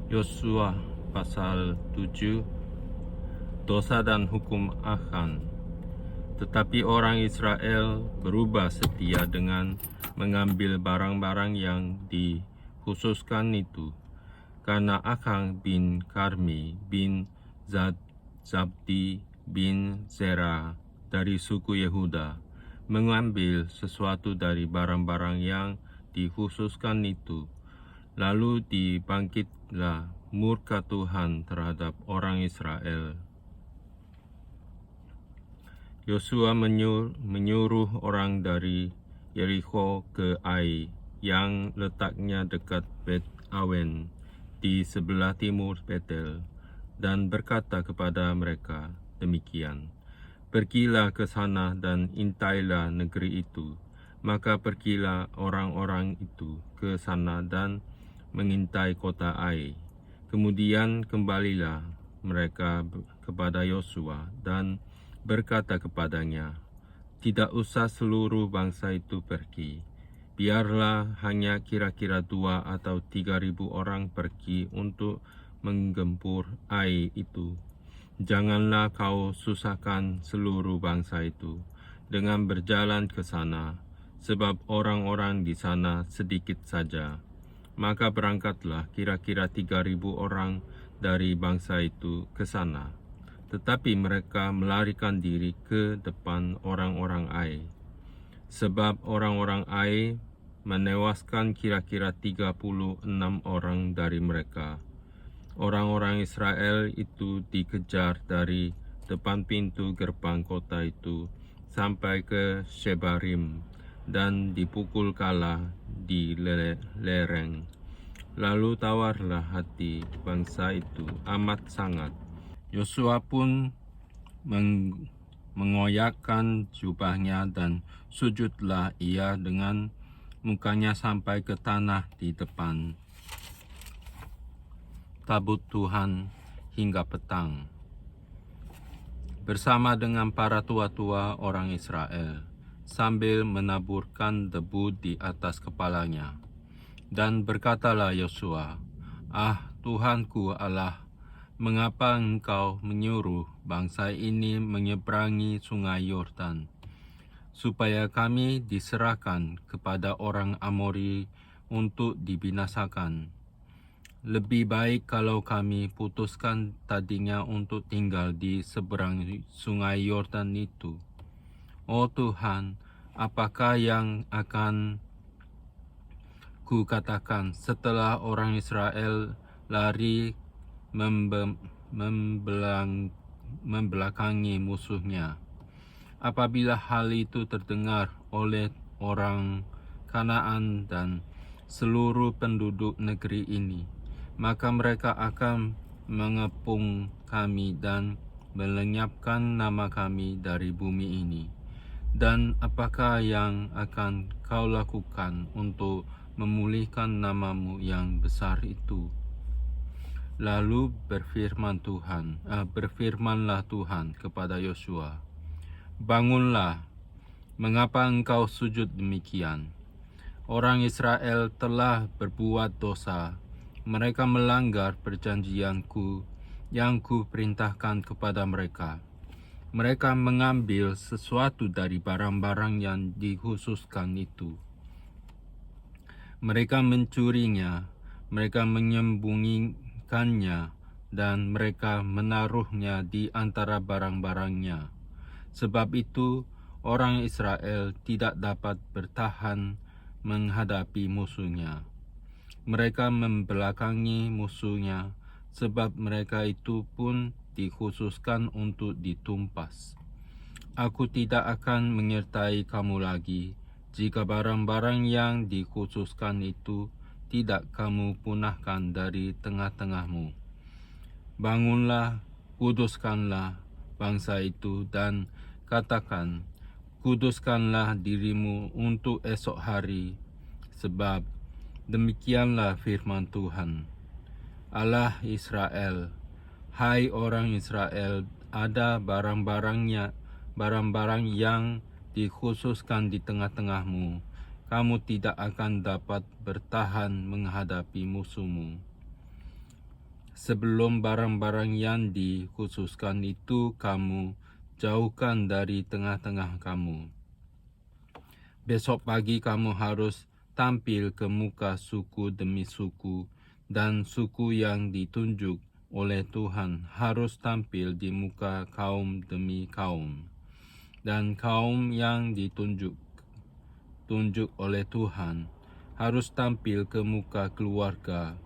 Yosua pasal 7, dosa dan hukum Achan. Tetapi orang Israel berubah setia dengan mengambil barang-barang yang dikhususkan itu, karena Achan bin Karmi bin Zabdi bin Zera dari suku Yehuda mengambil sesuatu dari barang-barang yang dikhususkan itu. Lalu dibangkitlah murka Tuhan terhadap orang Israel. Yosua menyuruh orang dari Yeriko ke Ai, yang letaknya dekat Bet Awen di sebelah timur Betel, dan berkata kepada mereka demikian, "Pergilah ke sana dan intailah negeri itu." Maka pergilah orang-orang itu ke sana dan mengintai kota Ai. Kemudian kembalilah mereka kepada Yosua dan berkata kepadanya, "Tidak usah seluruh bangsa itu pergi. Biarlah hanya kira-kira 2 atau 3.000 orang pergi untuk menggempur Ai itu. Janganlah kau susahkan seluruh bangsa itu dengan berjalan ke sana, sebab orang-orang di sana sedikit saja." Maka berangkatlah kira-kira 3.000 orang dari bangsa itu ke sana. Tetapi mereka melarikan diri ke depan orang-orang Ai, sebab orang-orang Ai menewaskan kira-kira 36 orang dari mereka. Orang-orang Israel itu dikejar dari depan pintu gerbang kota itu sampai ke Shebarim dan dipukul kalah di lereng. Lalu tawarlah hati bangsa itu amat sangat. Yosua pun mengoyakkan jubahnya dan sujudlah ia dengan mukanya sampai ke tanah di depan tabut Tuhan hingga petang, bersama dengan para tua-tua orang Israel, sambil menaburkan debu di atas kepalanya. Dan berkatalah Yosua, "Ah, Tuhanku Allah, mengapa engkau menyuruh bangsa ini menyeberangi sungai Yordan, supaya kami diserahkan kepada orang Amori untuk dibinasakan? Lebih baik kalau kami putuskan tadinya untuk tinggal di seberang sungai Yordan itu. Oh Tuhan, apakah yang akan ku katakan setelah orang Israel lari membelakangi musuhnya? Apabila hal itu terdengar oleh orang Kanaan dan seluruh penduduk negeri ini, maka mereka akan mengepung kami dan melenyapkan nama kami dari bumi ini. Dan apakah yang akan kau lakukan untuk memulihkan namamu yang besar itu?" Lalu berfirmanlah Tuhan kepada Yosua, "Bangunlah, mengapa engkau sujud demikian? Orang Israel telah berbuat dosa. Mereka melanggar perjanjianku yang kuperintahkan kepada mereka. Mereka mengambil sesuatu dari barang-barang yang dikhususkan itu. Mereka mencurinya, mereka menyembunyikannya, dan mereka menaruhnya di antara barang-barangnya. Sebab itu, orang Israel tidak dapat bertahan menghadapi musuhnya. Mereka membelakangi musuhnya, sebab mereka itu pun dikhususkan untuk ditumpas. Aku tidak akan menyertai kamu lagi, jika barang-barang yang dikhususkan itu tidak kamu punahkan dari tengah-tengahmu. Bangunlah, kuduskanlah bangsa itu, dan katakan, kuduskanlah dirimu untuk esok hari, sebab demikianlah firman Tuhan, Allah Israel. Hai orang Israel, ada barang-barang yang dikhususkan di tengah-tengahmu. Kamu tidak akan dapat bertahan menghadapi musuhmu. Sebelum barang-barang yang dikhususkan itu kamu jauhkan dari tengah-tengah kamu. Besok pagi kamu harus tampil ke muka suku demi suku, dan suku yang ditunjuk oleh Tuhan harus tampil di muka kaum demi kaum. Dan kaum yang ditunjuk oleh Tuhan harus tampil ke muka keluarga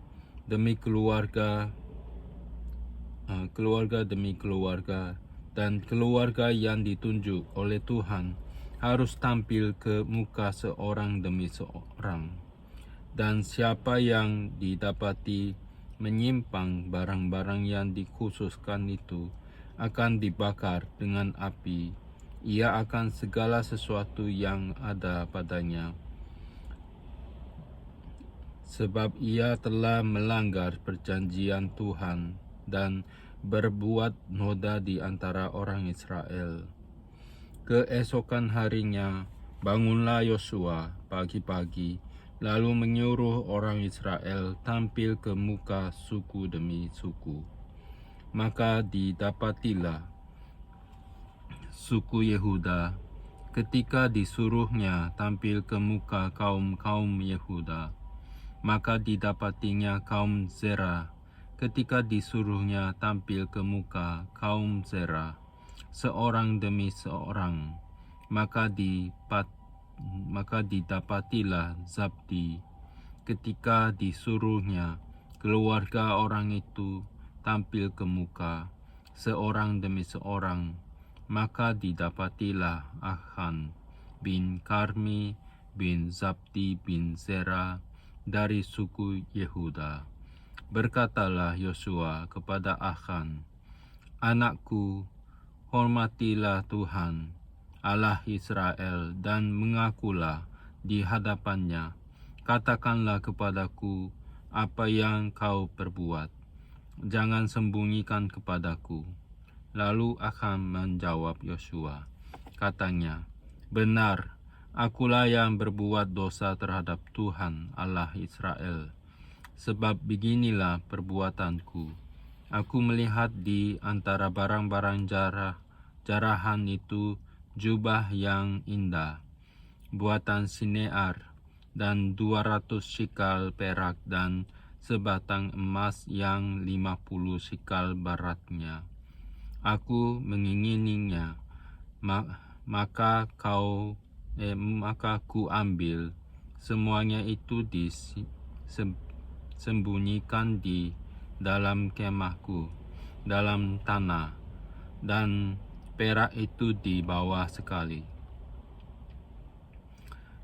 demi keluarga, keluarga demi keluarga, dan keluarga yang ditunjuk oleh Tuhan harus tampil ke muka seorang demi seorang. Dan siapa yang didapati menyimpang barang-barang yang dikhususkan itu akan dibakar dengan api. Ia akan segala sesuatu yang ada padanya, sebab ia telah melanggar perjanjian Tuhan dan berbuat noda di antara orang Israel. Keesokan harinya, bangunlah Yosua pagi-pagi, lalu menyuruh orang Israel tampil ke muka suku demi suku. Maka didapatilah suku Yehuda ketika disuruhnya tampil ke muka kaum-kaum Yehuda. Maka didapatinya kaum Zera ketika disuruhnya tampil ke muka kaum Zera, seorang demi seorang. Maka didapatilah Zabdi ketika disuruhnya keluarga orang itu tampil ke muka, seorang demi seorang. Maka didapatilah Achan bin Karmi bin Zabdi bin Zera dari suku Yehuda. Berkatalah Yosua kepada Achan, "Anakku, hormatilah Tuhan, Allah Israel, dan mengakulah di hadapannya. Katakanlah kepadaku apa yang kau perbuat. Jangan sembunyikan kepadaku." Lalu Achan menjawab Yosua, katanya, "Benar, akulah yang berbuat dosa terhadap Tuhan Allah Israel. Sebab beginilah perbuatanku. Aku melihat di antara barang-barang jarahan itu jubah yang indah, buatan Sinear, dan 200 shikal perak dan sebatang emas yang 50 shikal baratnya. Aku mengingininya, maka ku ambil. Semuanya itu disembunyikan di dalam kemahku, dalam tanah, dan perak itu di bawah sekali."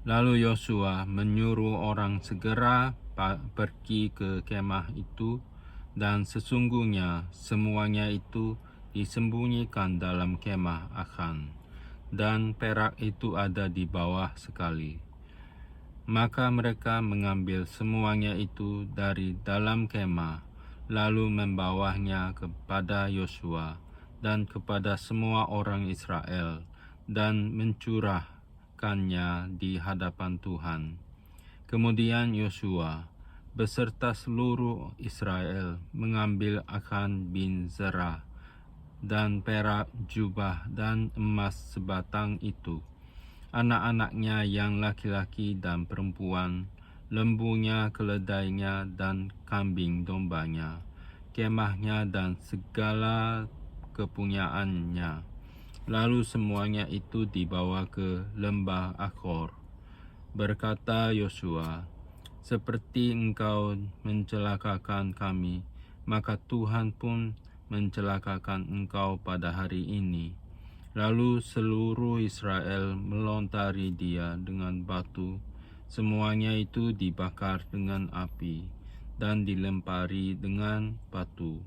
Lalu Yosua menyuruh orang segera pergi ke kemah itu, dan sesungguhnya semuanya itu disembunyikan dalam kemah Achan, dan perak itu ada di bawah sekali. Maka mereka mengambil semuanya itu dari dalam kemah, lalu membawanya kepada Yosua dan kepada semua orang Israel, dan mencurahkannya di hadapan Tuhan. Kemudian Yosua beserta seluruh Israel mengambil Achan bin Zerah dan perak, jubah, dan emas sebatang itu, anak-anaknya yang laki-laki dan perempuan, lembunya, keledainya, dan kambing dombanya, kemahnya, dan segala kepunyaannya. Lalu semuanya itu dibawa ke lembah Akhor. Berkata Yosua, "Seperti engkau mencelakakan kami, maka Tuhan pun mencelakakan engkau pada hari ini." Lalu seluruh Israel melontari dia dengan batu. Semuanya itu dibakar dengan api dan dilempari dengan batu.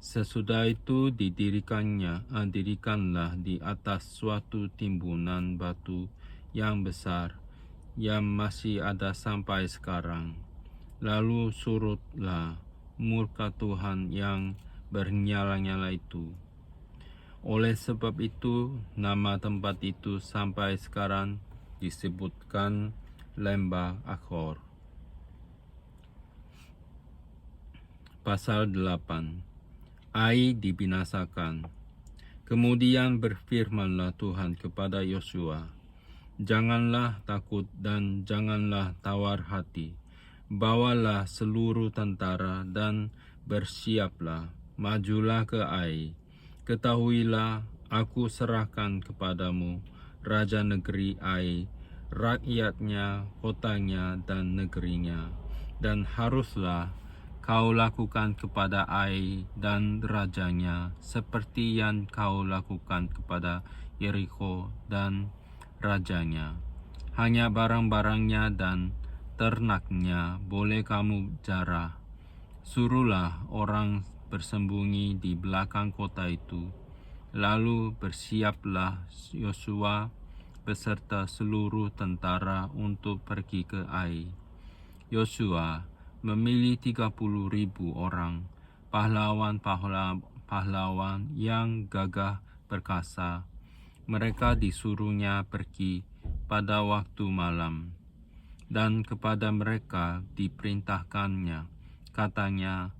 Sesudah itu didirikanlah di atas suatu timbunan batu yang besar, yang masih ada sampai sekarang. Lalu surutlah murka Tuhan yang bernyala-nyala itu. Oleh sebab itu, nama tempat itu sampai sekarang disebutkan lembah Akhor. Pasal 8. Ai dibinasakan. Kemudian berfirmanlah Tuhan kepada Yosua, "Janganlah takut dan janganlah tawar hati. Bawalah seluruh tentara dan bersiaplah, majulah ke Ai. Ketahuilah, aku serahkan kepadamu raja negeri Ai, rakyatnya, kotanya, dan negerinya. Dan haruslah kau lakukan kepada Ai dan rajanya seperti yang kau lakukan kepada Yeriko dan rajanya. Hanya barang-barangnya dan ternaknya boleh kamu jarah. Suruhlah orang bersembunyi di belakang kota itu. Lalu bersiaplah Yosua beserta seluruh tentara untuk pergi ke Ai. Yosua memilih 30.000 orang, pahlawan yang gagah perkasa. Mereka disuruhnya pergi pada waktu malam, dan kepada mereka diperintahkannya, katanya,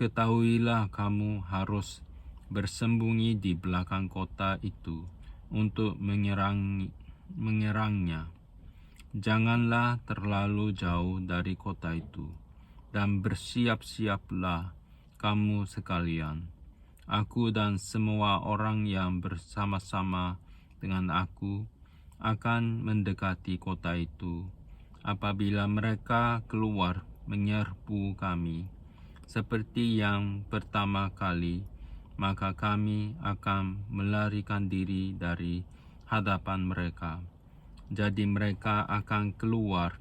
"Ketahuilah, kamu harus bersembunyi di belakang kota itu untuk menyerangnya. Janganlah terlalu jauh dari kota itu, dan bersiap-siaplah kamu sekalian. Aku dan semua orang yang bersama-sama dengan aku akan mendekati kota itu. Apabila mereka keluar menyerbu kami, seperti yang pertama kali, maka kami akan melarikan diri dari hadapan mereka. Jadi mereka akan keluar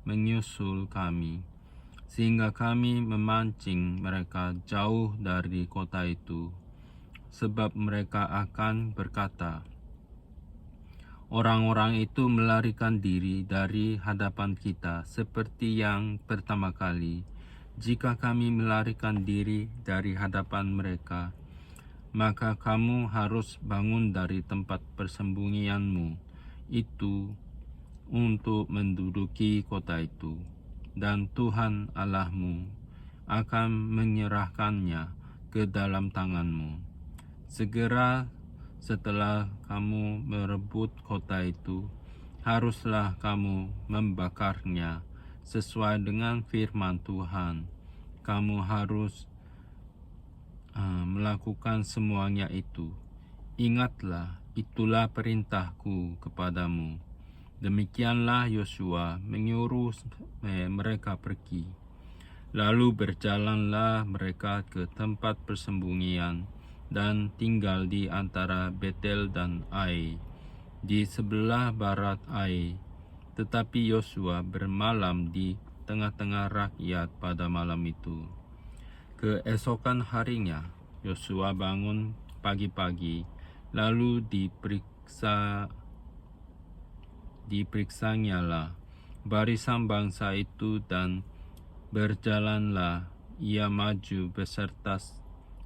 menyusul kami, sehingga kami memancing mereka jauh dari kota itu. Sebab mereka akan berkata, 'Orang-orang itu melarikan diri dari hadapan kita seperti yang pertama kali.' Jika kami melarikan diri dari hadapan mereka, maka kamu harus bangun dari tempat persembunyianmu itu untuk menduduki kota itu, dan Tuhan Allahmu akan menyerahkannya ke dalam tanganmu. Segera setelah kamu merebut kota itu, haruslah kamu membakarnya sesuai dengan firman Tuhan. Kamu harus melakukan semuanya itu. Ingatlah, itulah perintahku kepadamu." Demikianlah Yosua menyuruh mereka pergi. Lalu berjalanlah mereka ke tempat persembunyian dan tinggal di antara Betel dan Ai, di sebelah barat Ai. Tetapi Yosua bermalam di tengah-tengah rakyat pada malam itu. Keesokan harinya, Yosua bangun pagi-pagi, lalu diperiksanyalah barisan bangsa itu, dan berjalanlah ia maju beserta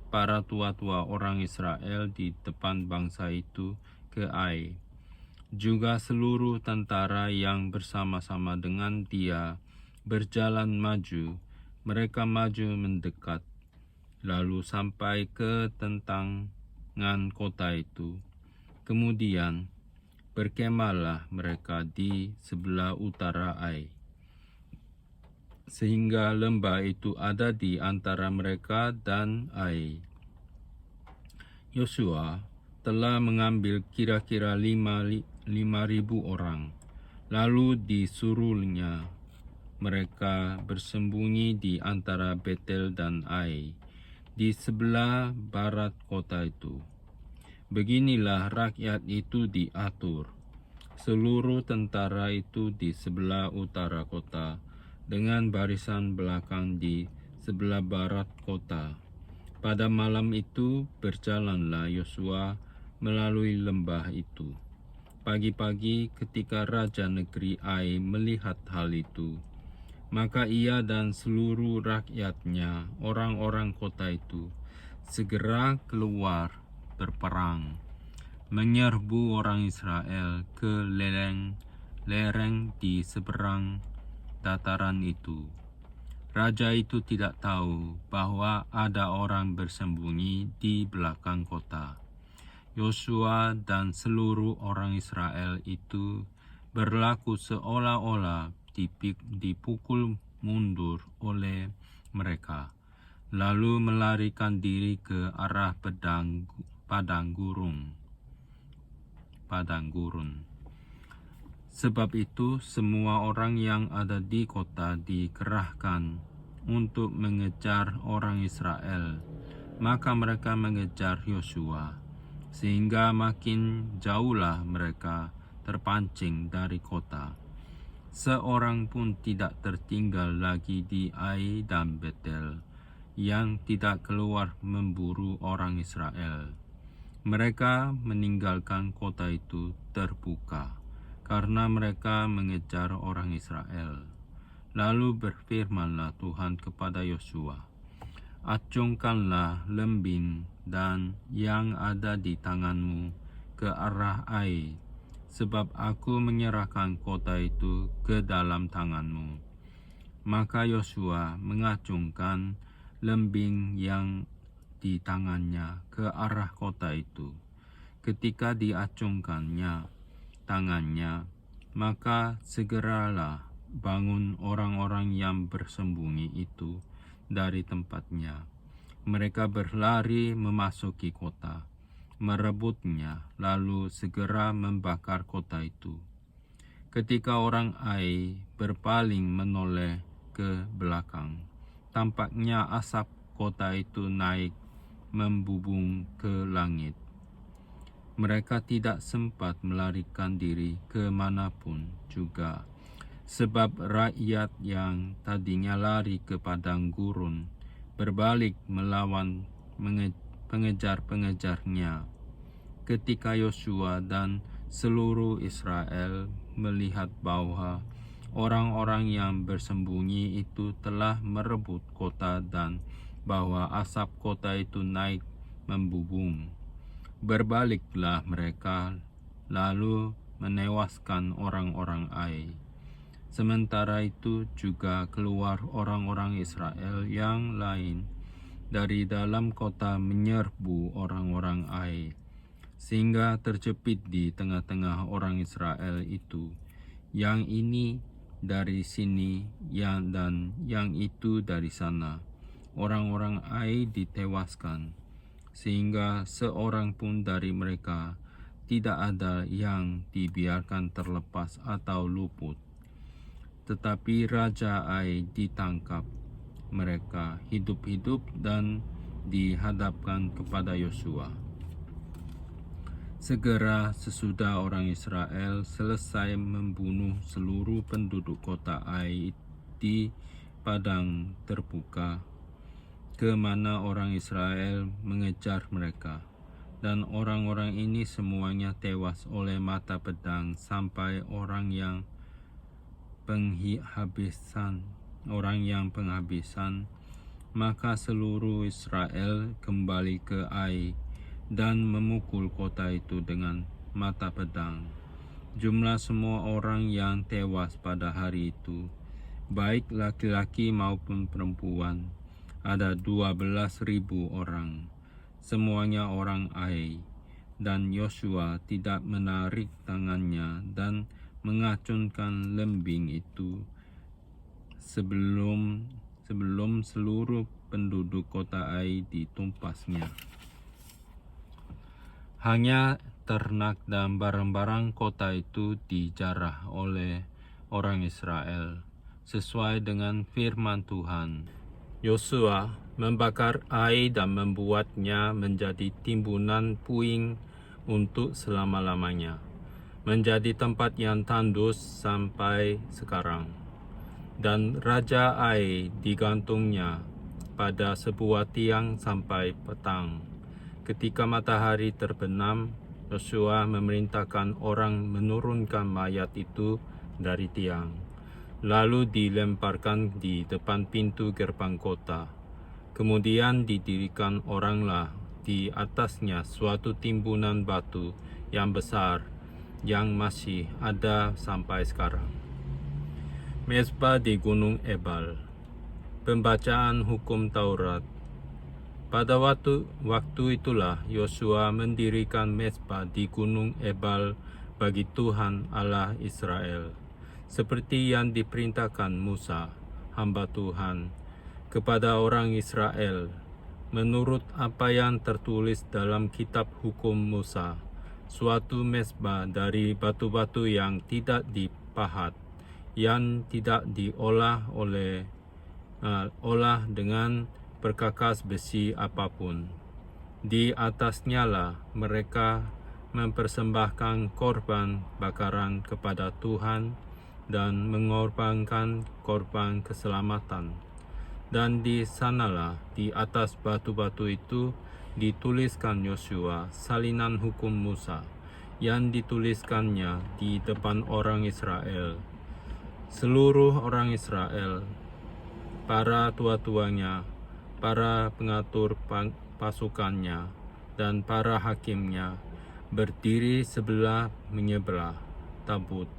para tua-tua orang Israel di depan bangsa itu ke Ai. Juga seluruh tentara yang bersama-sama dengan dia berjalan maju. Mereka maju mendekat, lalu sampai ke tentangan kota itu. Kemudian berkemahlah mereka di sebelah utara Ai, sehingga lembah itu ada di antara mereka dan Ai. Yosua telah mengambil kira-kira 5.000 orang, lalu disuruhnya mereka bersembunyi di antara Betel dan Ai, di sebelah barat kota itu. Beginilah rakyat itu diatur. Seluruh tentara itu di sebelah utara kota, dengan barisan belakang di sebelah barat kota. Pada malam itu berjalanlah Yosua melalui lembah itu. Pagi-pagi ketika raja negeri Ai melihat hal itu, maka ia dan seluruh rakyatnya, orang-orang kota itu, segera keluar berperang, menyerbu orang Israel ke lereng di seberang dataran itu. Raja itu tidak tahu bahwa ada orang bersembunyi di belakang kota. Yosua dan seluruh orang Israel itu berlaku seolah-olah dipukul mundur oleh mereka, lalu melarikan diri ke arah padang gurun. Sebab itu, semua orang yang ada di kota dikerahkan untuk mengejar orang Israel. Maka mereka mengejar Yosua, sehingga makin jauhlah mereka terpancing dari kota. Seorang pun tidak tertinggal lagi di Ai dan Betel yang tidak keluar memburu orang Israel. Mereka meninggalkan kota itu terbuka karena mereka mengejar orang Israel. Lalu berfirmanlah Tuhan kepada Yosua, acungkanlah lembing dan yang ada di tanganmu ke arah Ai, sebab aku menyerahkan kota itu ke dalam tanganmu. Maka Yosua mengacungkan lembing yang di tangannya ke arah kota itu. Ketika diacungkannya tangannya, maka segeralah bangun orang-orang yang bersembunyi itu dari tempatnya. Mereka berlari memasuki kota, merebutnya, lalu segera membakar kota itu. Ketika orang Ai berpaling menoleh ke belakang, tampaknya asap kota itu naik membubung ke langit. Mereka tidak sempat melarikan diri kemanapun juga, sebab rakyat yang tadinya lari ke padang gurun berbalik melawan pengejar-pengejarnya. Ketika Yosua dan seluruh Israel melihat bahwa orang-orang yang bersembunyi itu telah merebut kota dan bahwa asap kota itu naik membubung, berbaliklah mereka lalu menewaskan orang-orang Ai. Sementara itu juga keluar orang-orang Israel yang lain dari dalam kota menyerbu orang-orang Ai, sehingga terjepit di tengah-tengah orang Israel itu, yang ini dari sini dan yang itu dari sana. Orang-orang Ai ditewaskan, sehingga seorang pun dari mereka tidak ada yang dibiarkan terlepas atau luput. Tetapi Raja Ai ditangkap mereka hidup-hidup dan dihadapkan kepada Yosua. Segera sesudah orang Israel selesai membunuh seluruh penduduk kota Ai di padang terbuka, ke mana orang Israel mengejar mereka, dan orang-orang ini semuanya tewas oleh mata pedang sampai orang yang penghabisan. Maka seluruh Israel kembali ke Ai dan memukul kota itu dengan mata pedang. Jumlah semua orang yang tewas pada hari itu, baik laki-laki maupun perempuan, ada 12.000 orang, semuanya orang Ai. Dan Yosua tidak menarik tangannya dan mengacungkan lembing itu sebelum seluruh penduduk kota Ai ditumpasnya. Hanya ternak dan barang-barang kota itu dijarah oleh orang Israel, sesuai dengan firman Tuhan. Yosua membakar Ai dan membuatnya menjadi timbunan puing untuk selama-lamanya, menjadi tempat yang tandus sampai sekarang. Dan Raja Ai digantungnya pada sebuah tiang sampai petang. Ketika matahari terbenam, Yosua memerintahkan orang menurunkan mayat itu dari tiang, lalu dilemparkan di depan pintu gerbang kota. Kemudian didirikan oranglah di atasnya suatu timbunan batu yang besar yang masih ada sampai sekarang. Mezbah di Gunung Ebal. Pembacaan Hukum Taurat. Pada waktu itulah Yosua mendirikan mezbah di Gunung Ebal bagi Tuhan Allah Israel, seperti yang diperintahkan Musa, hamba Tuhan, kepada orang Israel, menurut apa yang tertulis dalam kitab hukum Musa, suatu mezbah dari batu-batu yang tidak dipahat, yang tidak diolah dengan perkakas besi apapun. Di atasnya lah mereka mempersembahkan korban bakaran kepada Tuhan dan mengorbankan korban keselamatan. Dan di sanalah, di atas batu-batu itu, dituliskan Yosua salinan hukum Musa, yang dituliskannya di depan orang Israel. Seluruh orang Israel, para tua-tuanya, para pengatur pasukannya, dan para hakimnya, berdiri sebelah menyebelah tabut,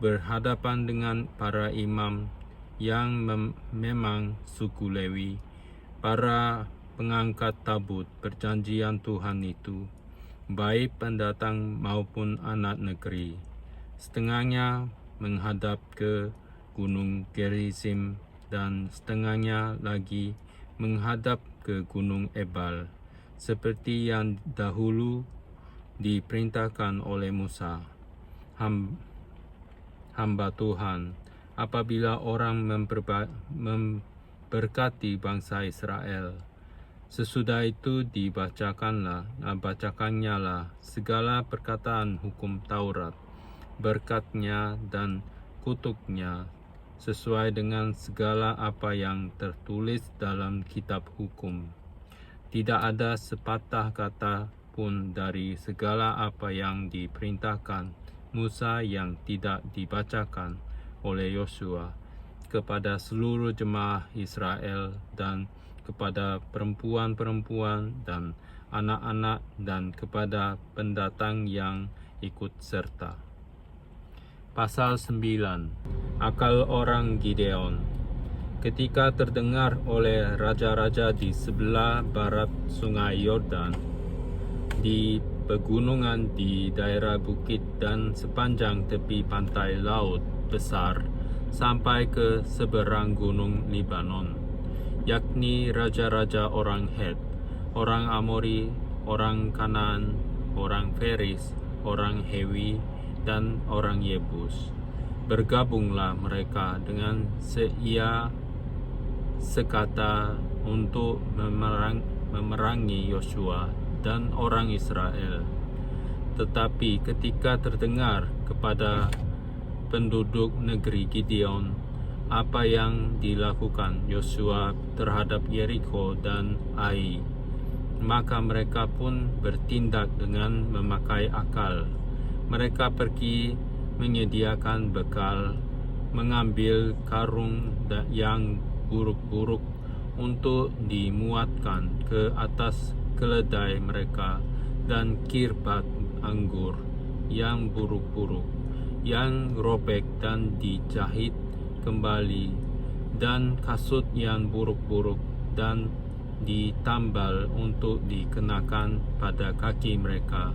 berhadapan dengan para imam yang memang suku Lewi, para pengangkat tabut perjanjian Tuhan itu, baik pendatang maupun anak negeri. Setengahnya menghadap ke Gunung Gerizim, dan setengahnya lagi menghadap ke Gunung Ebal, seperti yang dahulu diperintahkan oleh Musa, hamba Tuhan, apabila orang memberkati bangsa Israel. Sesudah itu dibacakannya lah segala perkataan hukum Taurat, berkatnya dan kutuknya, sesuai dengan segala apa yang tertulis dalam kitab hukum. Tidak ada sepatah kata pun dari segala apa yang diperintahkan Musa yang tidak dibacakan oleh Yosua kepada seluruh jemaah Israel dan kepada perempuan-perempuan dan anak-anak dan kepada pendatang yang ikut serta. Pasal 9. Akal orang Gideon. Ketika terdengar oleh raja-raja di sebelah barat sungai Yordan, di pegunungan di daerah bukit dan sepanjang tepi pantai laut besar sampai ke seberang gunung Libanon, yakni raja-raja orang Het, orang Amori, orang Kanaan, orang Feris, orang Hewi, dan orang Yebus. Bergabunglah mereka dengan sekata untuk memerangi Yosua dan orang Israel. Tetapi ketika terdengar kepada penduduk negeri Gideon apa yang dilakukan Yosua terhadap Yeriko dan Ai, maka mereka pun bertindak dengan memakai akal. Mereka pergi menyediakan bekal, mengambil karung yang buruk-buruk untuk dimuatkan ke atas keledai mereka, dan kirbat anggur yang buruk-buruk, yang robek dan dijahit kembali, dan kasut yang buruk-buruk dan ditambal untuk dikenakan pada kaki mereka,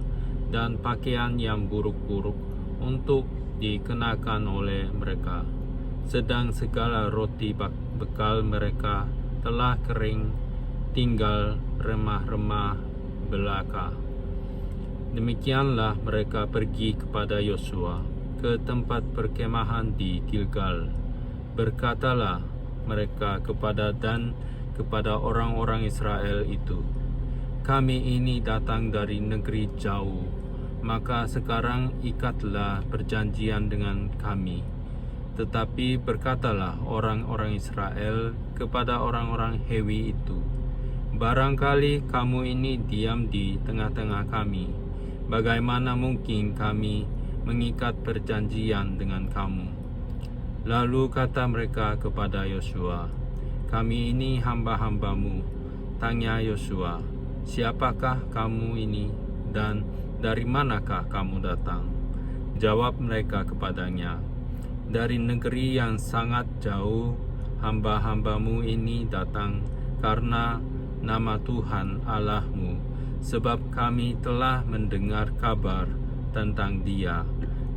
dan pakaian yang buruk-buruk untuk dikenakan oleh mereka. Sedang segala roti bekal mereka telah kering, tinggal remah-remah belaka. Demikianlah mereka pergi kepada Yosua ke tempat perkemahan di Gilgal. Berkatalah mereka kepada orang-orang Israel itu, "Kami ini datang dari negeri jauh, maka sekarang ikatlah perjanjian dengan kami." Tetapi berkatalah orang-orang Israel kepada orang-orang Hewi itu, "Barangkali kamu ini diam di tengah-tengah kami, bagaimana mungkin kami mengikat perjanjian dengan kamu?" Lalu kata mereka kepada Yosua, "Kami ini hamba-hambamu." Tanya Yosua, "Siapakah kamu ini dan dari manakah kamu datang?" Jawab mereka kepadanya, "Dari negeri yang sangat jauh, hamba-hambamu ini datang karena nama Tuhan Allahmu, sebab kami telah mendengar kabar tentang Dia,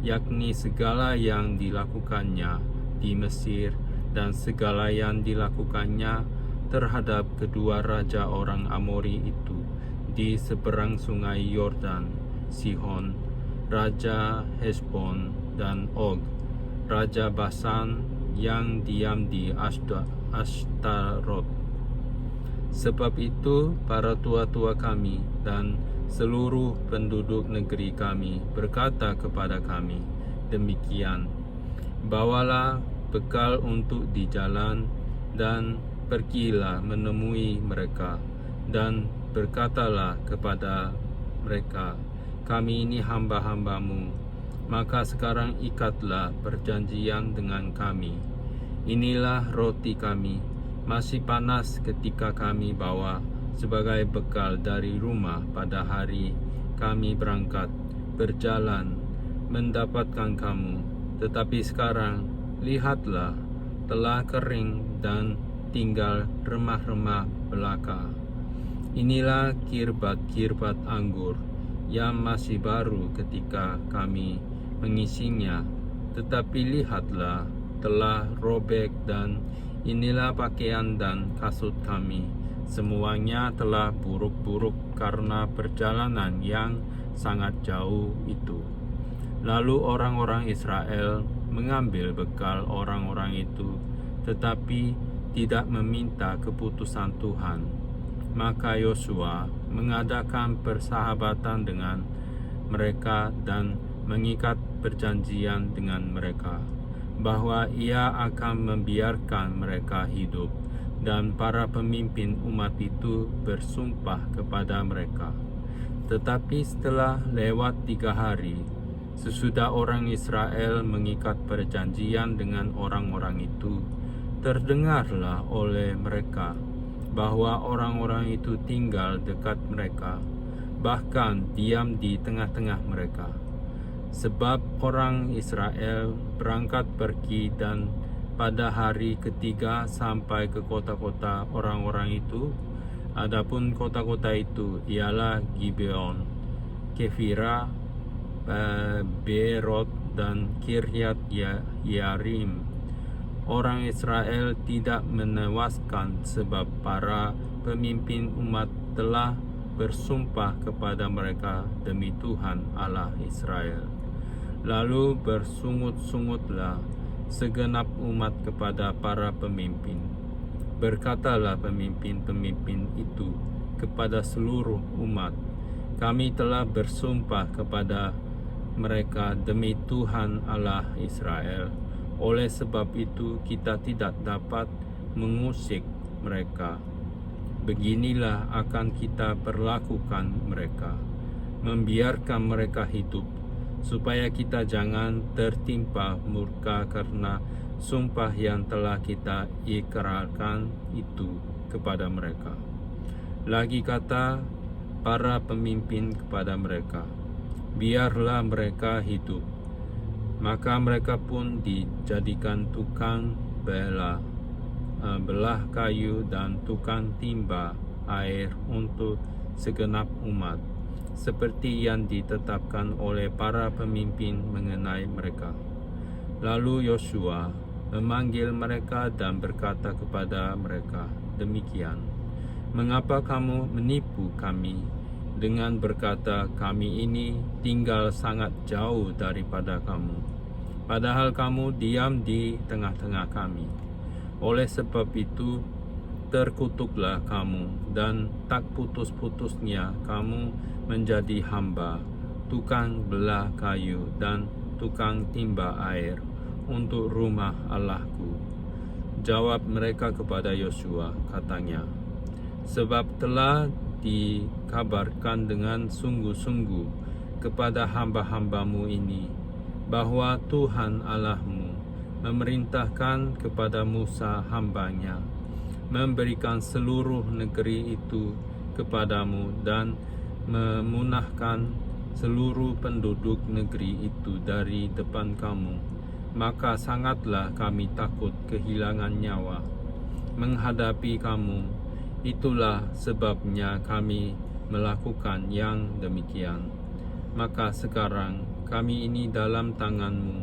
yakni segala yang dilakukannya di Mesir dan segala yang dilakukannya terhadap kedua raja orang Amori itu di seberang sungai Yordan, Sihon, Raja Hesbon, dan Og, Raja Basan yang diam di Ashtarot. Sebab itu para tua-tua kami dan seluruh penduduk negeri kami berkata kepada kami demikian, bawalah bekal untuk di jalan dan pergilah menemui mereka, dan berkatalah kepada mereka, kami ini hamba-hambamu, maka sekarang ikatlah perjanjian dengan kami. Inilah roti kami, masih panas ketika kami bawa sebagai bekal dari rumah pada hari kami berangkat berjalan mendapatkan kamu. Tetapi sekarang, lihatlah, telah kering dan tinggal remah-remah belaka. Inilah kirbat-kirbat anggur yang masih baru ketika kami mengisinya, tetapi lihatlah, telah robek, dan inilah pakaian dan kasut kami, semuanya telah buruk-buruk karena perjalanan yang sangat jauh itu. Lalu orang-orang Israel mengambil bekal orang-orang itu, tetapi tidak meminta keputusan Tuhan. Maka Yosua mengadakan persahabatan dengan mereka dan mengikat perjanjian dengan mereka, bahwa ia akan membiarkan mereka hidup, dan para pemimpin umat itu bersumpah kepada mereka. Tetapi setelah lewat 3 hari, sesudah orang Israel mengikat perjanjian dengan orang-orang itu, terdengarlah oleh mereka bahwa orang-orang itu tinggal dekat mereka, bahkan diam di tengah-tengah mereka. Sebab orang Israel berangkat pergi dan pada hari ketiga sampai ke kota-kota orang-orang itu. Adapun kota-kota itu ialah Gibeon, Kefira, Beerot, dan Kiryat Yearim. Orang Israel tidak menewaskan sebab para pemimpin umat telah bersumpah kepada mereka demi Tuhan Allah Israel. Lalu bersungut-sungutlah segenap umat kepada para pemimpin. Berkatalah pemimpin-pemimpin itu kepada seluruh umat, kami telah bersumpah kepada mereka demi Tuhan Allah Israel. Oleh sebab itu kita tidak dapat mengusik mereka. Beginilah akan kita perlakukan mereka, membiarkan mereka hidup, supaya kita jangan tertimpa murka karena sumpah yang telah kita ikrarkan itu kepada mereka. Lagi kata para pemimpin kepada mereka, biarlah mereka hidup. Maka mereka pun dijadikan tukang belah kayu dan tukang timba air untuk segenap umat, seperti yang ditetapkan oleh para pemimpin mengenai mereka. Lalu Yosua memanggil mereka dan berkata kepada mereka demikian, mengapa kamu menipu kami dengan berkata, kami ini tinggal sangat jauh daripada kamu, padahal kamu diam di tengah-tengah kami. Oleh sebab itu, terkutuklah kamu, dan tak putus-putusnya kamu menjadi hamba, tukang belah kayu, dan tukang timba air untuk rumah Allahku. Jawab mereka kepada Yosua, katanya, sebab telah dikabarkan dengan sungguh-sungguh kepada hamba-hambamu ini, bahwa Tuhan Allahmu memerintahkan kepada Musa hambanya, memberikan seluruh negeri itu kepadamu dan memunahkan seluruh penduduk negeri itu dari depan kamu, maka sangatlah kami takut kehilangan nyawa menghadapi kamu. Itulah sebabnya kami melakukan yang demikian. Maka sekarang kami ini dalam tangan-Mu.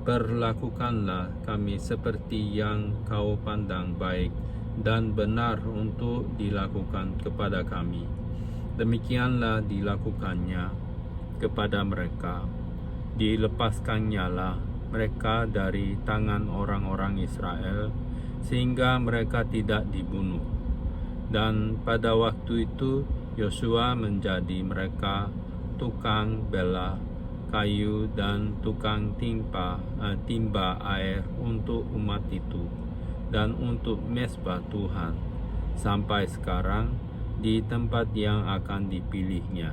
Perlakukanlah kami seperti yang Kau pandang baik dan benar untuk dilakukan kepada kami. Demikianlah dilakukannya kepada mereka. Dilepaskannyalah mereka dari tangan orang-orang Israel, sehingga mereka tidak dibunuh. Dan pada waktu itu Yosua menjadi mereka tukang bela kayu dan tukang timba air untuk umat itu dan untuk mezbah Tuhan sampai sekarang di tempat yang akan dipilihnya.